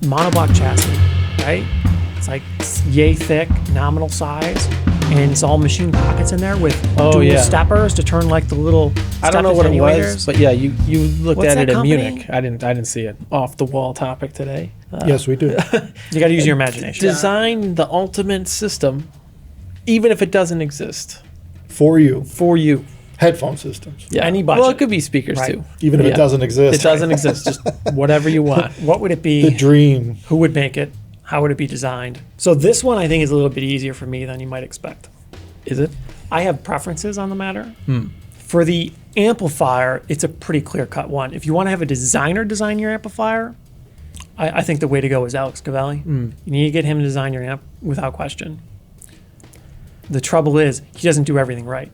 monoblock chassis, right? It's like yay thick, nominal size, and it's all machine pockets in there with dual steppers to turn like the little I don't know what it was, attenuators. but yeah, you looked What's at that it in company? Munich. I didn't see it. Off the wall topic today. Yes, we do. You got to use your imagination. Design the ultimate system, even if it doesn't exist. For you. For you. Headphone systems. Yeah. Any budget. Well, it could be speakers Right. too. Even if it doesn't exist. It doesn't exist. Just whatever you want. What would it be? The dream. Who would make it? How would it be designed? So this one I think is a little bit easier for me than you might expect. Is it? I have preferences on the matter. For the amplifier, it's a pretty clear-cut one. If you want to have a designer design your amplifier, I think the way to go is Alex Cavelli. You need to get him to design your amp without question. The trouble is he doesn't do everything right.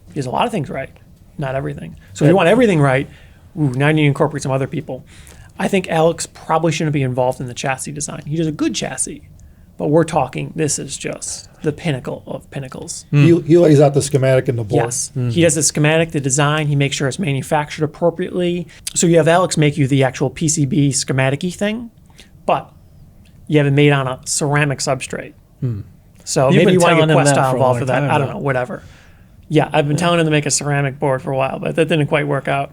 He does a lot of things right, not everything. So if you want everything right, now you need to incorporate some other people. I think Alex probably shouldn't be involved in the chassis design. He does a good chassis, but we're talking, this is just the pinnacle of pinnacles. He lays out the schematic and the board. Yes. He does the schematic, the design. He makes sure it's manufactured appropriately. So you have Alex make you the actual PCB schematic-y thing, but you have it made on a ceramic substrate. So You've maybe been you want to telling get him Quest that style for a involved long for that. time, I don't though. know, whatever. Yeah, I've been telling him to make a ceramic board for a while, but that didn't quite work out.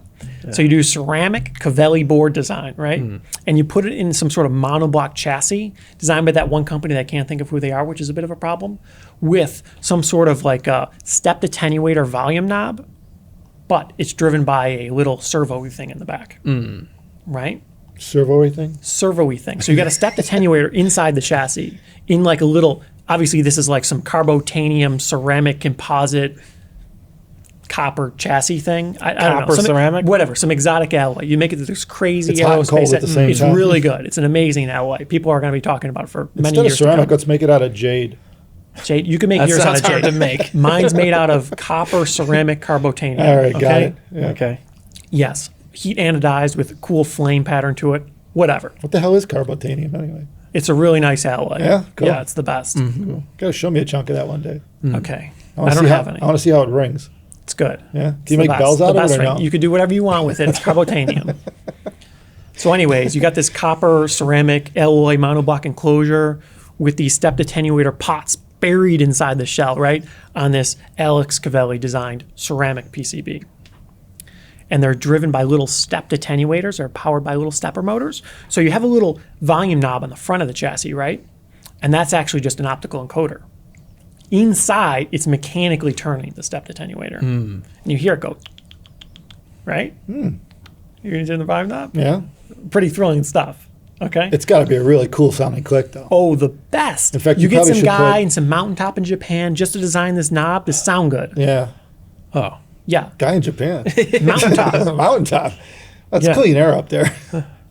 So you do ceramic Cavelli board design, right? And you put it in some sort of monoblock chassis designed by that one company that I can't think of who they are, which is a bit of a problem, with some sort of like a stepped attenuator volume knob, but it's driven by a little servo-y thing in the back, right? Servo-y thing? Servo-y thing. So you got a stepped attenuator inside the chassis in like a little, obviously this is like some carbotanium ceramic composite copper chassis thing. I don't know. Copper ceramic? Whatever, some exotic alloy. You make it this crazy It's hot and cold aerospace. at the same It's time. really good. It's an amazing alloy. People are going to be talking about it for many Instead of years ceramic, to come. let's make it out of jade. Jade, you can make That yours out sounds of jade. hard to make. Mine's made out of copper ceramic carbotanium. All right, got okay? it. Yeah. Okay. Yes. Heat anodized with a cool flame pattern to it. Whatever. What the hell is carbotanium anyway? It's a really nice alloy. Yeah? Cool. Yeah, it's the best. Gotta show me a chunk of that one day. Okay. wanna I don't see have how, any. I want to see how it rings. It's good. Yeah? It's Can you the make best. bells The out of best it or ring. no? You could do whatever you want with it. It's carbotanium. So anyways, you got this copper ceramic alloy monoblock enclosure with these stepped attenuator pots buried inside the shell, right? On this Alex Cavelli designed ceramic PCB. And they're driven by little stepped attenuators. They're powered by little stepper motors. So you have a little volume knob on the front of the chassis, right? And that's actually just an optical encoder. Inside, it's mechanically turning the stepped attenuator. And you hear it go, right? You're going to turn the volume knob? Yeah? Pretty thrilling stuff. Okay. It's got to be a really cool sounding click, though. Oh, the best. In fact, you you get probably some should guy put- in some mountaintop in Japan just to design this knob to sound good. Yeah. Oh. Yeah. Guy in Japan. Mountaintop. Mountaintop. That's Yeah. clean air up there.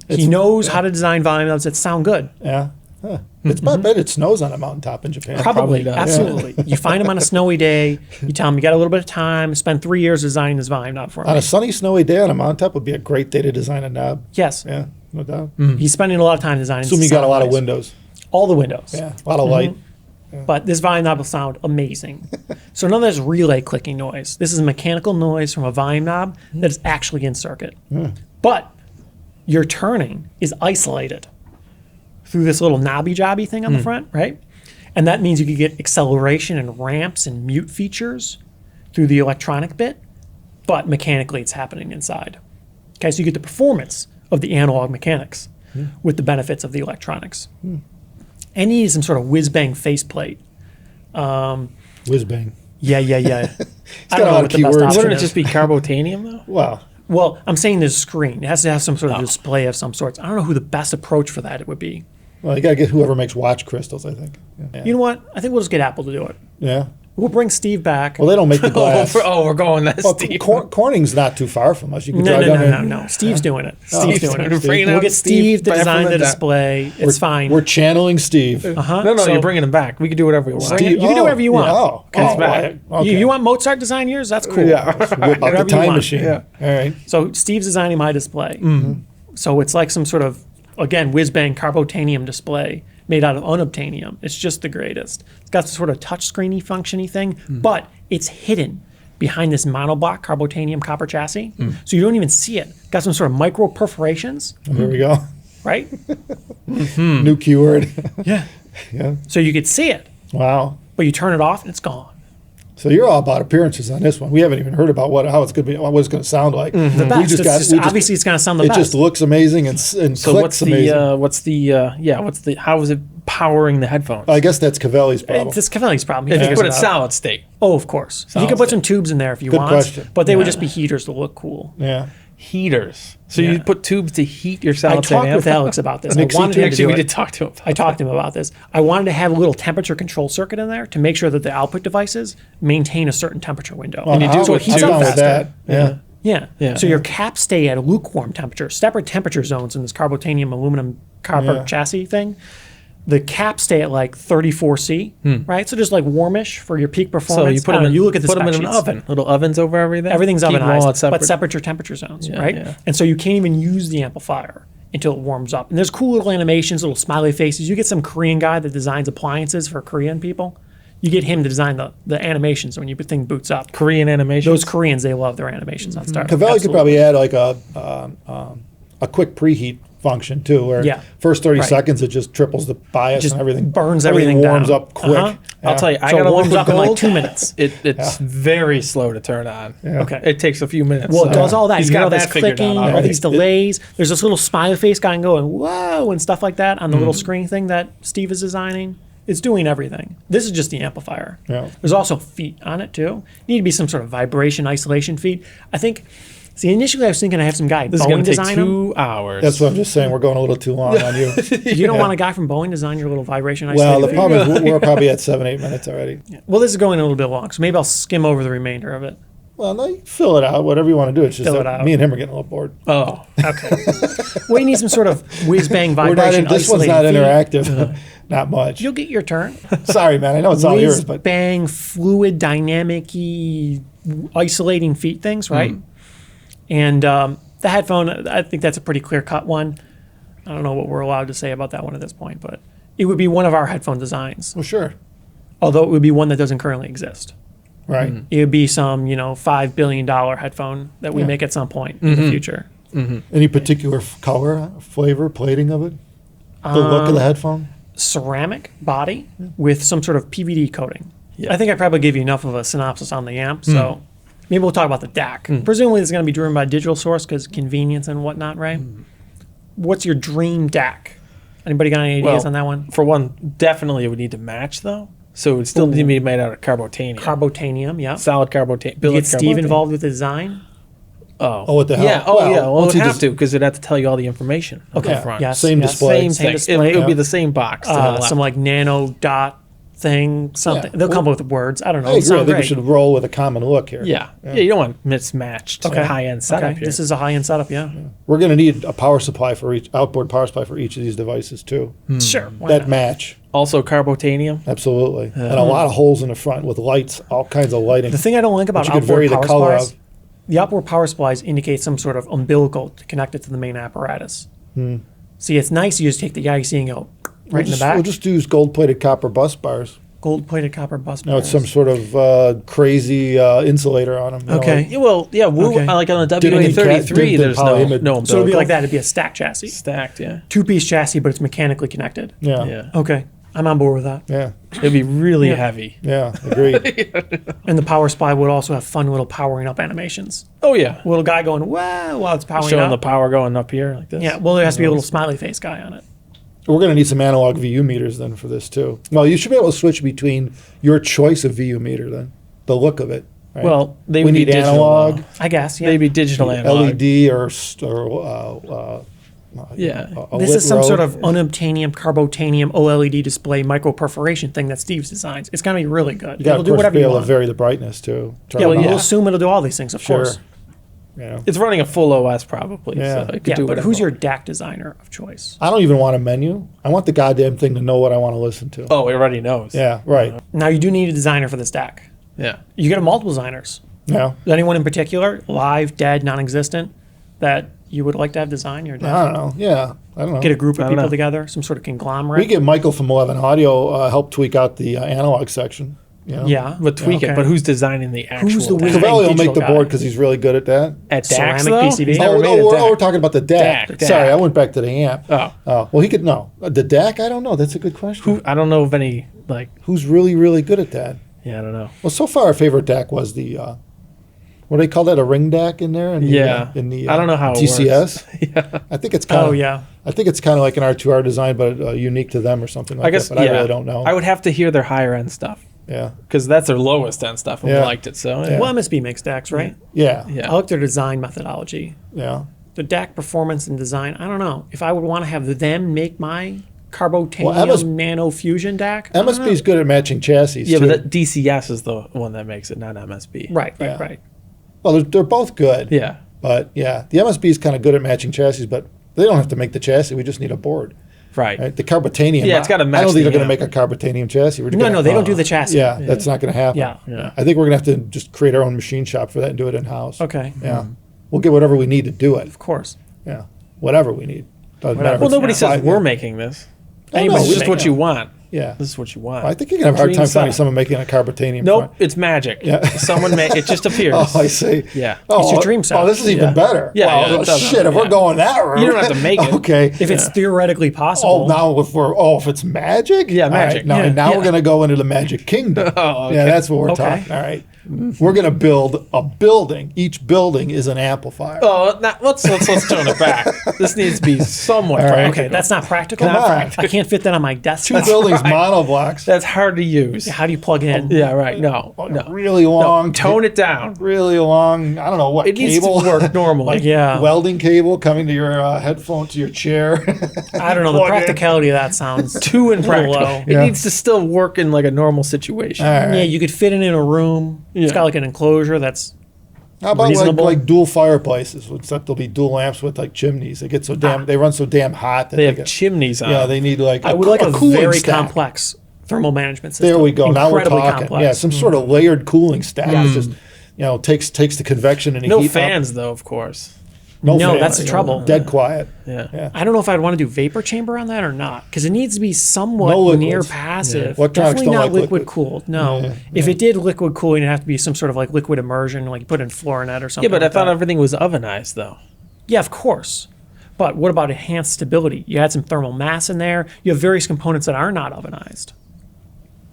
He knows how to design volume knobs that sound good. Yeah. Huh. I bet it snows on a mountaintop in Japan. Probably. does. Absolutely. You find him on a snowy day. You tell him you got a little bit of time. Spend 3 years designing this volume knob for On me. a sunny, snowy day on a mountaintop would be a great day to design a knob. Yes. Yeah, no doubt. He's spending a lot of time designing. Assume you got a lot of sound windows. All the windows. Yeah, a lot of light. But this volume knob will sound amazing. So none of this relay clicking noise. This is mechanical noise from a volume knob that is actually in circuit. But your turning is isolated through this little knobby jobby thing on the front, right? And that means you could get acceleration and ramps and mute features through the electronic bit, but mechanically it's happening inside. Okay, so you get the performance of the analog mechanics with the benefits of the electronics. And you need some sort of whiz-bang faceplate. Whiz bang. Yeah. I got don't a know lot what of the best keywords. option Wouldn't it is. just be carbotanium though? Wow. Well, I'm saying there's a screen. It has to have some sort of display of some sorts. I don't know who the best approach for that it would be. Well, you got to get whoever makes watch crystals, I think. Yeah. You know what? I think we'll just get Apple to do it. Yeah. We'll bring Steve back. Well, they don't make the glass. We're going that Well, deep. Corning's not too far from us. You can No. drive down there. Steve's doing it. Oh, Steve's Steve's doing doing it. it. Bringing We'll out get Steve to back from design the dead. display. It's fine. We're channeling Steve. Uh-huh. No, So you're bringing him back. We can do whatever we want. Steve- you can do whatever you want. Oh, Okay. okay. Okay. You want Mozart design yours? That's cool. Whip out Whatever the you time want. machine. Yeah. All right. So Steve's designing my display. So it's like some sort of, again, whiz-bang carbotanium display made out of unobtainium. It's just the greatest. It's got some sort of touchscreeny functiony thing, but it's hidden behind this monoblock carbotanium copper chassis. So you don't even see it. Got some sort of micro perforations. Here we go. right? New keyword. Yeah. Yeah. So you could see it, Wow. but you turn it off and it's gone. So you're all about appearances on this one. We haven't even heard about how it's going to be, what it's going to sound like. The best. Obviously, it's going to sound the it best. just looks amazing and So clicks amazing. how is it powering the headphones? I guess that's Cavelli's problem. It's Cavelli's problem. He if you figures put it it out. solid state. Oh, of course. You could put some tubes in there if you Good want. question. But they would Yeah. just be heaters to look cool. Yeah. Heaters. So Yeah. you put tubes to heat your I solid state talked amp? with Alex about this. I Mixing wanted him to Actually, do we it. did talk to him. I talked to him about this. I wanted to have a little temperature control circuit in there to make sure that the output devices maintain a certain temperature window. And you do so it it heats too. up I'm down with faster. that. Yeah. Yeah. Yeah. So your caps stay at a lukewarm temperature, separate temperature zones in this carbotanium aluminum copper Yeah. chassis thing. The caps stay at like 34°C, right? So just like warmish for your peak So performance. you put I don't them in, know, you look at the put them spec in an sheets. oven. Little ovens over everything. Everything's Keep them all ovenized, at separate. but separate your temperature zones, Yeah, right? yeah. And so you can't even use the amplifier until it warms up. And there's cool little animations, little smiley faces. You get some Korean guy that designs appliances for Korean people. You get him to design the animations when your thing boots up. Korean animation. Those Koreans, they love their animations on Star. Cavelli could Absolutely. probably add like a quick preheat function too, where Yeah. first 30 Right. seconds it just triples the bias Just and everything burns everything warms down. up quick. Uh-huh. I'll tell you, I So got it a warms liquid up in like gold. 2 minutes. It's very slow to turn on. Yeah. Okay. It takes a few minutes. Well, it so does all that. He's You got know, this that figured clicking, out all already. these delays. There's this little smiley face guy going, whoa, and stuff like that on the little screen thing that Steve is designing. It's doing everything. This is just the amplifier. Yeah. There's also feet on it too. Need to be some sort of vibration isolation feet. I think. See, initially I was thinking I have some guy This is Boeing going to take design them. 2 hours. That's what I'm just saying. We're going a little too long on you. You don't want a guy from Boeing design your little vibration Well, isolation the feet? problem is we're probably at 7-8 minutes already. Well, this is going a little bit long, so maybe I'll skim over the remainder of it. Well, no, you fill it out, whatever you want to do. It's just Fill that it out. me and him are getting a little bored. Oh. Okay. Well, you need some sort of whiz-bang We're not vibration this one's not isolating feet. interactive. Not much. You'll get your turn. Sorry, man. I know it's all yours, Whiz but bang fluid dynamic-y isolating feet things, right? And the headphone, I think that's a pretty clear-cut one. I don't know what we're allowed to say about that one at this point, but it would be one of our headphone designs, well, sure. although it would be one that doesn't currently exist. Right. It would be some, $5 billion headphone that we Yeah. make at some point in the future. Any particular color, flavor, plating of it? The look of the headphone? Ceramic body with some sort of PVD coating. Yeah. I think I probably gave you enough of a synopsis on the amp, so maybe we'll talk about the DAC. Presumably it's going to be driven by digital source because convenience and whatnot, right? What's your dream DAC? Anybody got any ideas Well, on that one? For one, definitely it would need to match, though. So it would still need to be made out of carbotanium. Carbotanium, yeah. Solid carbotanium. You get Steve involved with the design? Oh, what the hell? Yeah. Oh, Well, yeah. Well, once it you would have just- to because it'd have to tell you all the information. Okay, Up front. yes. Same yes. display. Same thing. display. It would be Yeah. the same box. To the left. Some like nano dot thing, something. Yeah. They'll come up with words. I don't know. I It'll agree. I sound think we great. should roll with a common look here. Yeah. You don't want mismatched high-end setup here. This is a high-end setup, yeah. We're going to need a power supply for each outboard power supply for each of these devices too. Sure. Why That not? match, Also carbotanium. absolutely, and a lot of holes in the front with lights, all kinds of lighting. The thing I don't like about But you could outboard vary the power color supplies, of. the outboard power supplies indicate some sort of umbilical to connect it to the main apparatus. See, it's nice you just take the IC and go right in the back. We'll just use gold-plated copper bus bars. Gold-plated copper bus No, it's bars. some sort of crazy insulator on them. Okay. Yeah, well, yeah. Okay. Like on the Didn't WA33, didn't there's no polyimide- no So it'd be umbilical. like that. It'd be a stack chassis. Stacked, yeah. Two-piece chassis, but it's mechanically connected. Yeah. Yeah. Okay. I'm on board with that. Yeah. It'd be really Yeah. heavy. Yeah. Agreed. And the power supply would also have fun little powering up animations. Oh, yeah. Little guy going, wow, while it's powering Showing the up. power going up here like this. Yeah, well, there has to be a little smiley face guy on it. We're going to need some analog VU meters then for this too. Well, you should be able to switch between your choice of VU meter then, the look of it. Right? Well, they we would be need digital, analog, though. I guess, yeah. They'd be digital analog. LED, or Yeah. a This lit is some road. sort of unobtainium, carbotanium, OLED display micro perforation thing that Steve's designs. It's going to be really good. You got It'll to do whatever be you able want. to vary the brightness too. Turn Yeah, well, it we'll off. assume it'll do all these things, of Sure. course. Yeah. It's running a full OS probably. Yeah. So it could Yeah, do but whatever. who's your DAC designer of choice? I don't even want a menu. I want the goddamn thing to know what I want to listen to. Oh, it already knows. Yeah, right. Now, you do need a designer for this DAC. Yeah. You get multiple designers. Yeah. Is anyone in particular, live, dead, non-existent, that you would like to have design your DAC? I don't know. Yeah, I don't know. Get a group of I don't people know. together, some sort of conglomerate. We get Michael from 11 Audio help tweak out the analog section. You know? Yeah. But tweak Okay. it. But who's designing the actual? Who's the DAC? wizard? Cavelli will Digital make the guy. board because he's really good at that. At Ceramic DAX, though? PCB? He's never made a we're DAC. talking about the DAC. DAC. Sorry, I went back to the amp. Oh. Well, he could no. The DAC, I don't know. That's a good question. I don't know of any, like, Who's really, really good at that? yeah, I don't know. Well, so far our favorite DAC was the what do they call that? A ring DAC in there? In the, Yeah. in the I don't know how it TCS. Yeah. I think it's kind of. Oh, yeah. I think it's kind of like an R2R design, but unique to them or something like I guess, that. But yeah. I really don't know. I would have to hear their higher end stuff yeah. because that's their lowest end stuff, and we Yeah. liked it. So, Yeah. Well, MSB makes DACs, right? Yeah. yeah. I like their design methodology. Yeah. The DAC performance and design, I don't know. If I would want to have them make my carbotanium Well, MS nano fusion DAC, I don't know. MSB is good at matching chassis. Yeah, too. but that DCS is the one that makes it, not MSB. Right, Yeah. right. Well, they're both good. Yeah. But yeah, the MSB is kind of good at matching chassis, but they don't have to make the chassis. We just need a board. Right. Right? The carbotanium. Yeah, it's gotta I match don't think the they're going to amp. make a carbotanium chassis. We're No, gonna, no, they don't do the chassis. Yeah, that's not going to happen. Yeah. Yeah. I think we're going to have to just create our own machine shop for that and do it in house. Okay. Yeah. We'll get whatever we need to do it. Of course. Yeah. Whatever we need. Doesn't Whatever. matter if Well, it's nobody says five- we're making this. Oh, no, It's we just make what it. you want. Yeah. This is what you want. I think you can have a hard Green time finding side. someone making a carbotanium. Nope, front. it's magic. Yeah. Someone it just appears. Oh, I see. Yeah. Oh, It's your dream set. Oh, this is even Yeah. better. Yeah, Wow, yeah, it well, does. shit, if we're Yeah. going that route. You don't have to make it. Okay. If it's theoretically possible. Oh, now if it's magic? Yeah, All right, magic. now Yeah. now Yeah. we're going to go into the magic kingdom. Oh, okay. Yeah, that's what we're Okay. talking. All right. We're going to build a building. Each building is an amplifier. Oh, now, let's turn it back. This needs to be somewhat All right. practical. Okay, that's not practical. Come on. I can't fit that on my desk. Two buildings, monoblocks. That's hard to use. How do you plug in? Yeah, right. No, no. Really long. Tone it down. Really long. I don't know what It needs cable. to work normally. Like Yeah. welding cable coming to your headphone to your chair. I don't know. The Plug in. practicality of that sounds Too impractical. low. It Yeah. needs to still work in like a normal situation. All right. Yeah, you could fit it in a room. It's Yeah. got like an enclosure that's How about reasonable. like dual fireplaces? Except there'll be dual lamps with like chimneys. They get so damn. They run so damn hot that They have get, chimneys on. Yeah, they need like. I would like a cooling very stack. complex thermal management system. There we go. Now we're Incredibly talking. complex. Yeah, some sort of layered cooling stack. That just takes the convection and no heat up. fans though, of course. No, fans. that's the trouble. Dead quiet. Yeah. Yeah. I don't know if I'd want to do vapor chamber on that or not, because it needs to be somewhat No liquids. near passive. Yeah. Electronics Definitely don't not like liquid liquid. cooled. No. Yeah, If it did liquid cooling, it'd have to be some sort of like liquid immersion, like you put in Florinette or something. Yeah, but I like thought that. everything was ovenized though. Yeah, of course. But what about enhanced stability? You had some thermal mass in there. You have various components that are not ovenized.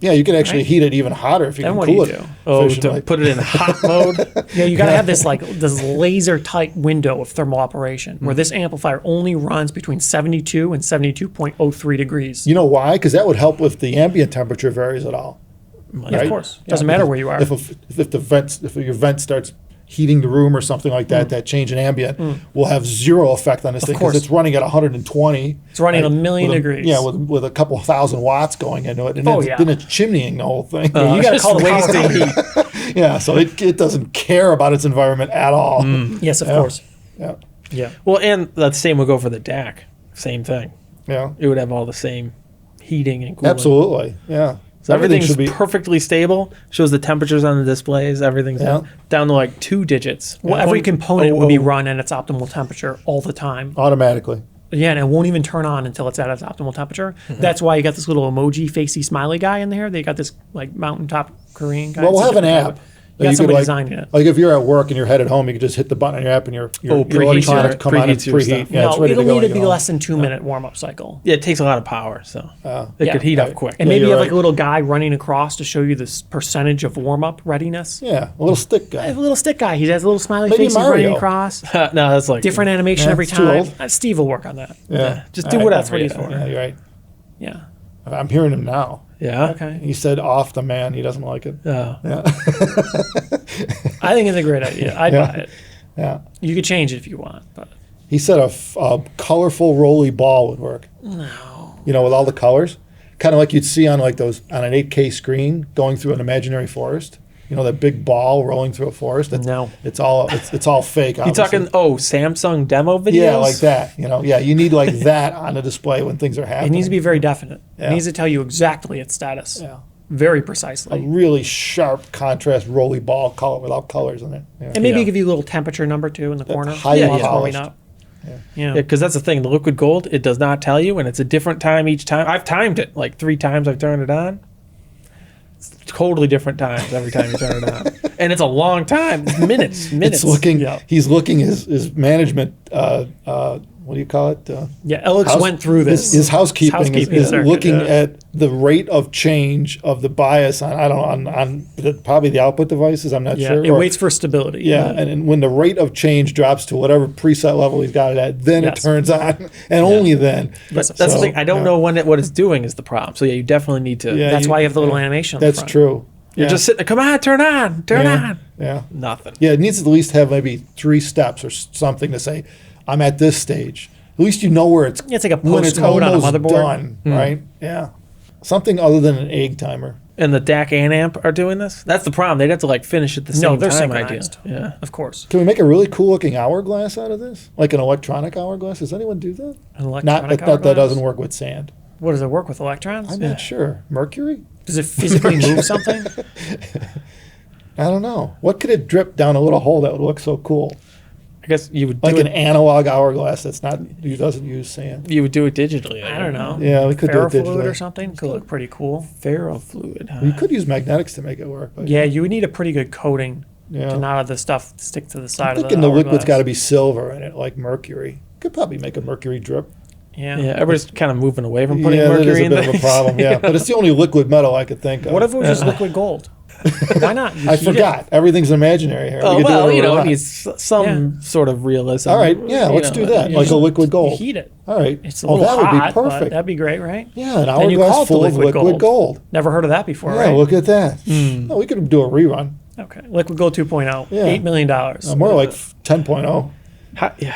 Yeah, you can actually Right. heat it even hotter if you Then can what do cool you it. do? Oh, efficiently. to put it in hot mode. Yeah, you got to have this like this laser tight window of thermal operation where this amplifier only runs between 72 and 72.03 degrees. You know why? Because that would help if the ambient temperature varies at all. Yeah, right? of course. Yeah, Doesn't matter because where you are. If your vent starts heating the room or something like that, that change in ambient will have zero effect on this thing course. because it's running at 120. It's running a million with degrees. Yeah, with a couple thousand watts going into it, and Oh, then, yeah. then it's chimneying the whole thing. you got to just call the power wasting company. heat. Yeah, so it doesn't care about its environment at all. Yes, of Yeah. course. Yeah, Yeah. Well, and that same would go for the DAC. Same thing. yeah, It would have all the same heating and cooling. absolutely. Yeah, So everything everything's should be perfectly stable. Shows the temperatures on the displays. Everything's Yeah. down to like 2 digits. Well, every component would be 0.00. run at its optimal temperature all the time. automatically. Yeah, and it won't even turn on until it's at its optimal temperature. That's why you got this little emoji facey smiley guy in there. They got this like mountaintop Korean guy. Well, we'll It's a have an different app. guy. You got somebody like, designing it. Like if you're at work and you're headed home, you could just hit the button on your app and your preheats electronics your- come on and preheats your preheat. stuff. Yeah, it's No, ready it'll to go. need when to be you go less than 2-minute warm up cycle. Yeah, it takes a lot of power, so it Yeah. could heat Right. up quick. And Yeah, maybe you you're have like right. a little guy running across to show you this percentage of warm up readiness. Yeah, a little stick I guy. have a little stick guy. He has a little smiley Maybe face. He's running Mario. across. No, that's like Different animation Yeah, every it's too time. old. Steve will work on that. Yeah, Just All do right. whatever. That's what he's for. Yeah, you're right. Yeah. I'm hearing him now. Yeah. Okay. He said off the man. He doesn't like it. Oh. Yeah, I think it's a great idea. I'd Yeah. buy it. yeah. You could change it if you want, but He said a colorful rolly ball would work. no. You know, with all the colors, kind of like you'd see on like those on an 8K screen going through an imaginary forest. You know, that big ball rolling through a forest. No. It's all fake. You obviously. talking Samsung demo videos? Yeah, like that. You know, yeah, you need like that on the display when things are It happening. needs to be very definite. Yeah. It needs to tell you exactly its status. Yeah. Very a precisely. really sharp contrast rolly ball color without colors in it. Yeah. And maybe Yeah. give you a little temperature number too in the corner. highly while it's warming polished. up. Yeah. Yeah, because that's the thing. The liquid gold, it does not tell you, and it's a different time each time. I've timed it like 3 times. I've turned it on. totally different times every time you turn it on, and it's a long time. It's minutes. It's looking. Yeah. He's looking his management. What do you call it? Yeah, Alex went through this. His housekeeping is circuit, looking yeah. at the rate of change of the bias on probably the output devices. I'm not Yeah, sure. it Or- waits for stability. Yeah, and when the rate of change drops to whatever preset level he's got it at, then Yes. it turns on, and only then. Yes. That's the So, thing. I don't yeah. know what it's doing is the problem. So yeah, you definitely need to. Yeah, That's why you have the little animation on the That's front. true. You're just sitting there. Come on, turn on. yeah. Yeah. Nothing. Yeah, it needs to at least have maybe 3 steps or something to say, I'm at this stage. At least you know where it's Yeah, it's like a when it's post mode on a almost motherboard. done, right? Yeah. Something other than an egg timer. And the DAC and amp are doing this. That's the problem. They'd have to like finish at the same No, they're time. synchronized. Yeah. Of course. Can we make a really cool looking hourglass out of this? Like an electronic hourglass? Does anyone do that? An Not electronic that that hourglass? doesn't work with sand. What does it work with electrons? I'm not sure. Mercury? Does it physically move something? I don't know. What could it drip down a little hole that would look so cool? I guess you would do Like it. an analog hourglass that's not, it doesn't use sand. You would do it digitally. I don't know. Yeah, we could do it Ferrofluid digitally. or something could look pretty cool. Ferrofluid. Huh? You could use magnetics to make it work. But Yeah, you would need a pretty good coating Yeah. to not have the stuff stick to the side I'm of the thinking the liquid's hourglass. got to be silver in it, like mercury. Could probably make a mercury drip. Yeah. Yeah, everybody's kind of moving away from putting Yeah, that is mercury a in bit there. of a problem. Yeah, but it's the only liquid metal I could think of. What if it was just liquid gold? Why not? You I heat it. forgot. Everything's imaginary here. Oh, We could do well, whatever you we know, it want. needs some sort of realism. All right, yeah, you let's know, do that. you Like a know. liquid You gold. heat it. All right. It's a Oh, little that would hot, be but perfect. that'd be great, right? Yeah, an Then you call hourglass it the full of liquid gold. Never heard of that before, Yeah, right? look at that. Oh, we could do a rerun. Okay. Liquid Gold 2.0. Yeah. $8 million. More like 10.0. Yeah.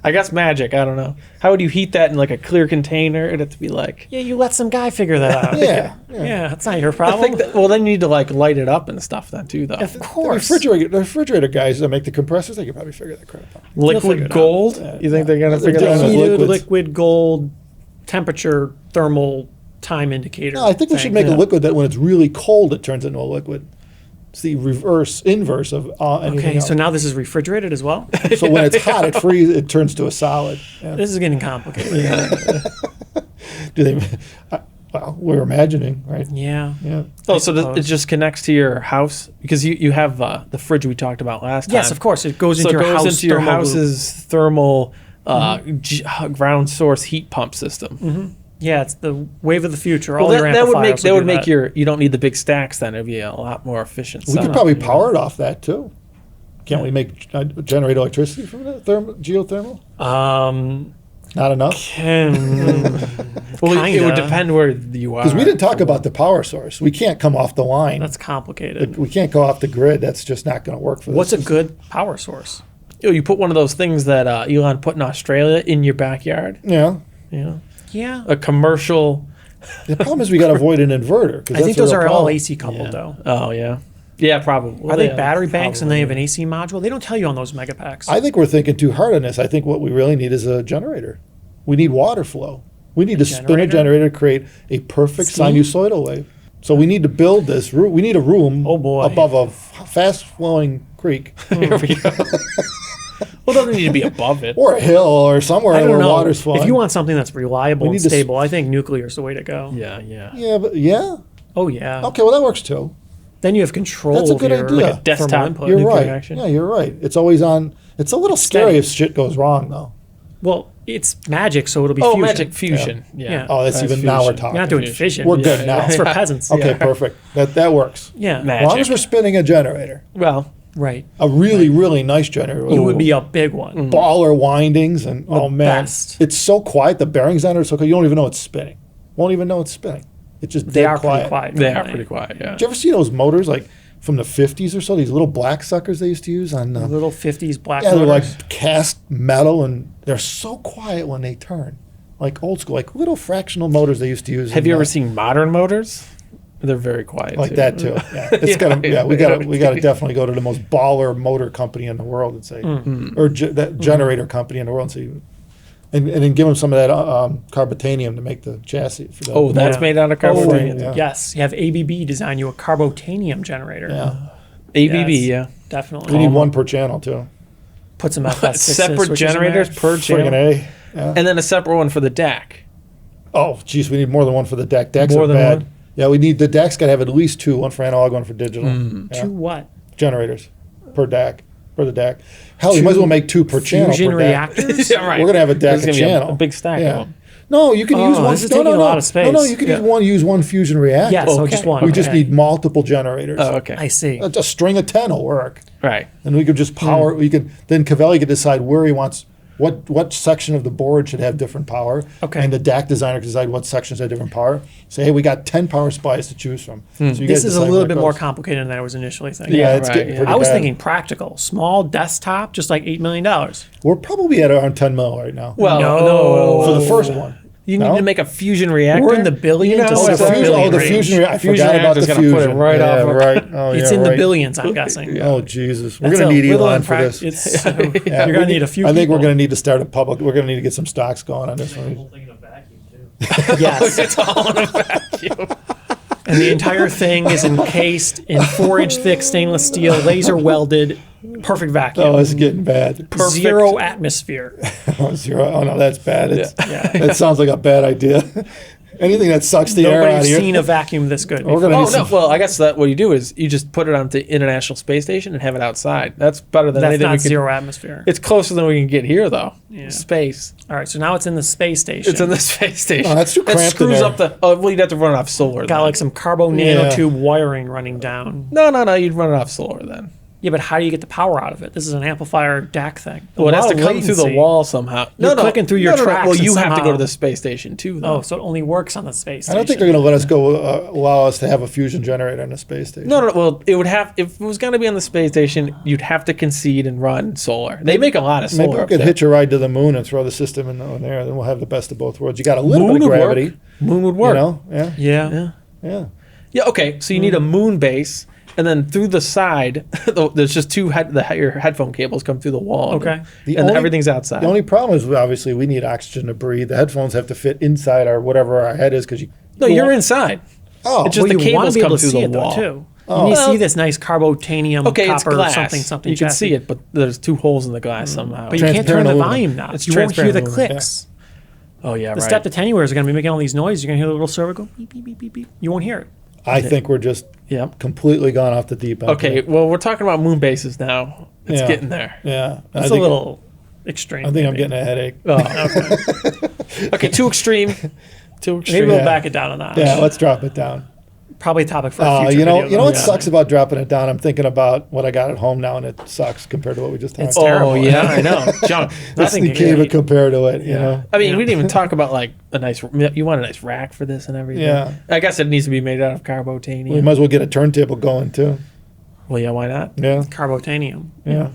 I guess magic. I don't know. How would you heat that in like a clear container? It'd have to be like. Yeah, you let some guy figure that out. Yeah. Yeah, that's not your I problem. think that, well, then you need to like light it up and stuff then too, though. Of The course. refrigerator guys that make the compressors, they could probably figure that crap out. figure it Liquid out. gold? You think they're gonna They're figure doing that it out? with Heated liquids. liquid gold temperature thermal time indicator. No, I think we should make thing. a liquid that when it's really cold, it turns into a liquid. It's the inverse of anything Okay, else. so now this is refrigerated as well? So when it's hot, it freezes. It turns to a solid. Yeah. This is getting complicated. Do they? Well, we're imagining, right? Yeah. Yeah. Oh, so suppose. it just connects to your house because you have the fridge we talked about last time. Yes, of course. It goes So into it your goes house into your thermal loop. house's thermal ground source heat pump system. Yeah, it's the wave of the future. Well, All your that would make amplifiers will do make your you don't need the big stacks then. It'd be a lot more efficient. We could setup. probably power it off that too. Can't we make generate electricity from that geothermal? Not enough. Well, it would kinda. depend where you are. Because we didn't talk about the power source. We can't come off the line. That's complicated. We can't go off the grid. That's just not going to work for this. What's a good power source? You put one of those things that Elon put in Australia in your backyard. Yeah. You know, Yeah. a commercial. The problem is we got to avoid an inverter. I think those are all AC coupled, Yeah. though. Oh yeah, yeah, probably. Are they Yeah, battery banks and they have probably. an AC module? They don't tell you on those megapacks. I think we're thinking too hard on this. I think what we really need is a generator. We need water flow. We need to spin a Generator? generator to create a perfect Steam? sinusoidal wave. So we need to build this room. We need a room Oh, boy. above a fast flowing creek Here we go. Well, it doesn't need to be above it. or a hill or somewhere I don't where know. water's flowing. If you want something that's reliable We and need to stable, I think nuclear is the way to go. Yeah, yeah. yeah, but yeah. Oh, yeah. Okay, well that works too. Then you have control That's a of good your idea. Like a desktop. thermal input. You're nuclear right. action. Yeah, you're right. It's always on. It's a little scary Steady. if shit goes wrong though. Well, it's magic, so it'll be Oh, fusion. magic fusion. Yeah. Yeah. Oh, that's even now we're fusion. talking. You're not doing fission. We're good now. It's for peasants. Okay, Yeah. perfect. That works. Yeah. Magic. As long as we're spinning a generator, Well, Right. a really, really nice generator. It would be a big one. baller windings and oh man, best. it's so quiet. The bearings on it are so quiet. You don't even know it's spinning. Won't even know it's spinning. It's just They dead are quiet. pretty quiet. they don't are pretty quiet. Yeah. Did you ever see those motors like from the 50s or so? These little black suckers they used to use on. Little 50s black Yeah, they're motors. like cast metal and they're so quiet when they turn, like old school, like little fractional motors they used to use. Have in, you ever seen modern motors? They're very quiet. like too. that too? Yeah, it's Yeah, gotta. Yeah, we yeah. gotta definitely go to the most baller motor company in the world and say, or that generator company in the world and say, and then give them some of that carbotanium to make the chassis. For the, Oh, that's Yeah. made out of Oh, carbon. yeah. Yes. You have ABB design you a carbotanium generator. yeah. ABB. Yes. Yeah. Definitely. We need one per channel too. Put some FS6 Separate switches in generators there. per Friggin' channel, A. Yeah. and then a separate one for the DAC. Oh, geez, we need more than one for the deck. Decks More are than bad. one? Yeah, we need the DAC's got to have at least 2, one for analog, one for digital. Yeah. 2 what? Generators per DAC, for the DAC. Hell, you might as well make 2 per channel. Fusion per DAC. reactors? Yeah, right. We're gonna have a There's DAC a gonna be channel. a big stack Yeah. of them. No, you can use one. This is no, taking no, a lot of space. No, you can use one fusion reactor. Yes, so Okay. just one. We just Okay. need multiple generators. Oh, okay. I see. A string of 10 will work. Right. And we could just power. We could then Cavelli could decide where he wants what section of the board should have different power. Okay. And the DAC designer can decide what sections have different power. Say, hey, we got 10 power supplies to choose from. So you This guys is a decide little where it bit more goes. complicated than I was initially thinking. Yeah, it's Right, getting yeah. pretty I was bad. thinking practical, small desktop, just like $8 million. We're probably at around 10 mil right now. Well, No. for the first one. You need No? to make a fusion reactor. We're in the billions to Oh, the several fusion, billion the range. fusion. I Fusion forgot about the reactor's gonna put it fusion. right yeah, off of- right. Oh, It's yeah, in the right. billions, I'm guessing. Oh Jesus, we're That's gonna a need little Elon for imprac- this. It's, Yeah, you're gonna need a few. I think we're people. gonna need to start a public. We're gonna need to get some stocks going on this one. Yes, It's all in a vacuum. and the entire thing is encased in 4-inch thick stainless steel, laser welded, perfect vacuum. Oh, it's getting bad. Zero atmosphere. Oh, 0. Oh no, that's bad. It's, Yeah. That sounds like a bad idea. Anything that sucks the air out of Nobody's here. seen a vacuum this good. We're before. gonna Oh need no! some. Well, I guess that what you do is you just put it onto International Space Station and have it outside. That's better than That's anything we not can. zero atmosphere. It's closer than we can get here, though. Yeah. Space. All right, so now it's in the space station. It's in the space station. Oh, that's too That cramped in screws there. up the. Oh, well, you'd have to run it off solar. Got then. like some carbo Yeah. nanotube wiring running down. No. You'd run it off solar then. Yeah, but how do you get the power out of it? This is an amplifier DAC thing. A Well, it has lot to of come through the latency. wall somehow. You're clicking through your tracks Well, and you have to go somehow- to the space station too, though. Oh, so it only works on the space I station. don't think they're gonna let us go. Allow us to have a fusion generator on the space station. No. Well, it would have if it was going to be on the space station. You'd have to concede and run solar. They make a lot of solar. Maybe we up could there. hitch a ride to the moon and throw the system in there. Then we'll have the best of both worlds. You got a little Moon bit of would gravity. work. Moon would You work. know? Yeah. Yeah. Yeah. Yeah. Yeah. Okay. So you need a moon base, and then through the side, there's just your headphone cables come through the wall. Okay. The And only- everything's outside. The only problem is obviously we need oxygen to breathe. The headphones have to fit inside our whatever our head is because you. No, you're inside. Oh, It's just Well, the you want cables to be able come to through see the it though wall. too. Oh. You Well- see this nice carbotanium Okay, it's copper glass. something. You can chassis. see it, but there's 2 holes in the glass somehow. But you can't turn Transparent the aluminum. volume down. It's You won't hear the transparent aluminum, clicks. Oh yeah, The right. stepped attenuators are going to be making all these noises. You're going to hear the little servo go beep, beep, beep, beep, beep. You won't hear it. I think we're just Yeah. completely gone off the deep end. Okay. here. Well, we're talking about moon bases now. It's Yeah. getting there. Yeah. It's a little extreme. I think I'm maybe. getting a headache. Oh. Okay. Too extreme. Too extreme. Maybe we'll Yeah. back it down a notch. Yeah, let's drop it down. Probably a topic for a future You know video, what though. sucks about dropping it down? I'm thinking about what I got at home now, and it sucks compared to what we just talked It's about. terrible. Oh yeah, I know, John. It's think the it- cave compared to it, you know. I mean, Yeah. we didn't even talk about like a nice. You want a nice rack for this and everything. Yeah. I guess it needs to be made out of carbotanium. We might as well get a turntable going too. Well, yeah, why not? Yeah, Carbotanium. yeah.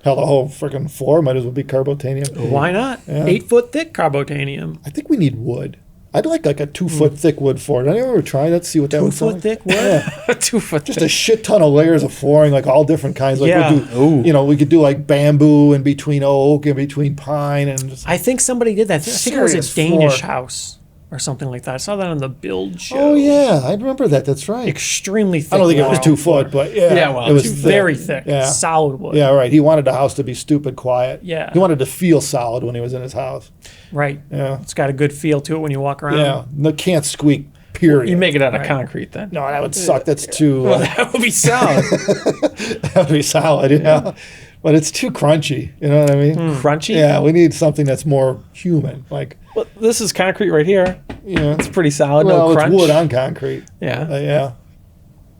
Hell, the whole freaking floor might as well be carbotanium. Why not? Yeah. 8-foot thick carbotanium. I think we need wood. I'd like a 2-foot thick wood floor. Did anyone ever try that? See what that would 2-foot like? thick wood? Yeah. 2 foot. Just a shit ton of layers of flooring, like all different kinds. Like Yeah. we'll do, we could do like bamboo in between oak and between pine and just. I think somebody did that. I think it was a Serious Danish floor. house or something like that. I saw that on the Build show. Oh yeah, I remember that. That's right. Extremely thick. I don't think it was wall. 2 foot, but yeah, Yeah, well, it was two- Very thick. Yeah. Solid wood. Yeah, right. He wanted the house to be stupid quiet. Yeah. He wanted to feel solid when he was in his house. Right. Yeah. It's got a good feel to it when you walk around. Yeah. No, can't squeak. Period. You make it out of Right. concrete then. no, that would suck. That's too. Well, that would be solid. that would be solid. Yeah. But it's too crunchy. You know what I mean? Crunchy. Yeah. We need something that's more human. Like, Well, this is concrete right here. yeah. It's pretty solid. Well, no it's crunch. wood on concrete. Yeah. Yeah.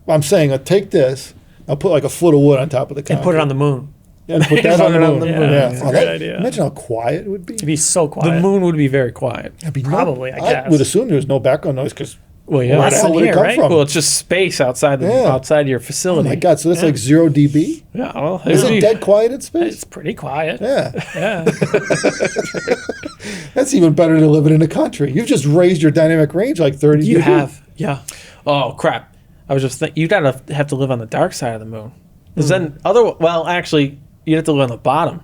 I'm saying, take this. I'll put like a foot of wood on top of the concrete. And put it on the moon. And put that Put on it the on moon. the moon. Yeah. Yeah, that's a Oh, good idea. Imagine how quiet it would be. It'd be so quiet. The moon would be very quiet. It'd be Probably, I guess. would assume there's no background noise because Well, yeah. where Less the hell than would it here, come right? from? Well, it's just space outside Yeah. outside your Oh facility. my God! So that's Yeah. like 0 dB. Yeah. Well, Is it'd it be- dead quiet in space? It's pretty quiet. Yeah, Yeah. that's even better than living in the country. You've just raised your dynamic range like 30 You dB. have. Yeah. Oh crap! I was just thinking you'd have to live on the dark side of the moon, because Hmm. then well, actually, you'd have to live on the bottom,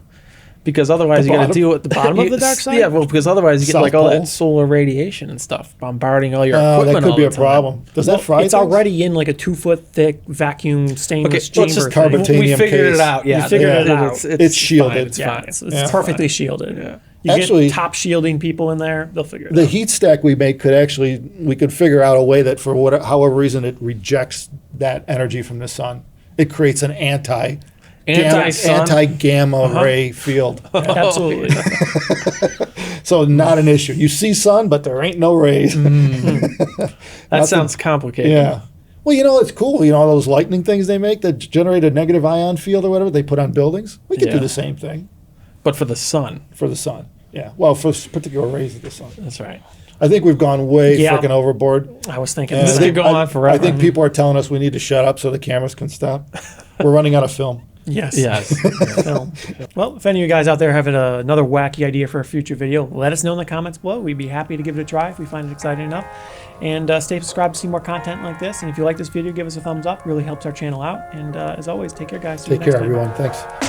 because otherwise The you got to bottom? deal with The bottom of the dark side? Yeah, well, because otherwise you get South like all Pole? that solar radiation and stuff bombarding all your That equipment. could all be the a time. problem. Does that fry It's things? already in like a 2-foot thick vacuum Okay, stainless let's chamber. just thing. carbon- We Titanium figured case. it out. Yeah, We figured it out. It's It's shielded. Fine, it's Yeah, fine. it's Yeah. perfectly shielded. Yeah. You Actually, get top shielding people in there, they'll figure it the out. heat stack we make we could figure out a way that for however reason it rejects that energy from the sun. It creates an Anti-sun? gamma ray field. Absolutely. So not an issue. You see sun, but there ain't no rays. That sounds complicated. Yeah. Well, it's cool. All those lightning things they make that generate a negative ion field or whatever they put on buildings. We could do Yeah. the same thing But for the sun. for the sun. Yeah. Well, for particular rays of the sun. That's right. I think we've gone way Yeah. freaking overboard. I was thinking And the This I same. could go on forever. I think people are telling us we need to shut up so the cameras can stop. We're running out of film. Yes. Yes. Film. Well, if any of you guys out there have another wacky idea for a future video, let us know in the comments below. We'd be happy to give it a try if we find it exciting enough. And stay subscribed to see more content like this. And if you like this video, give us a thumbs up. Really helps our channel out. And as always, take care, guys. See you Take next care, time. everyone. Thanks.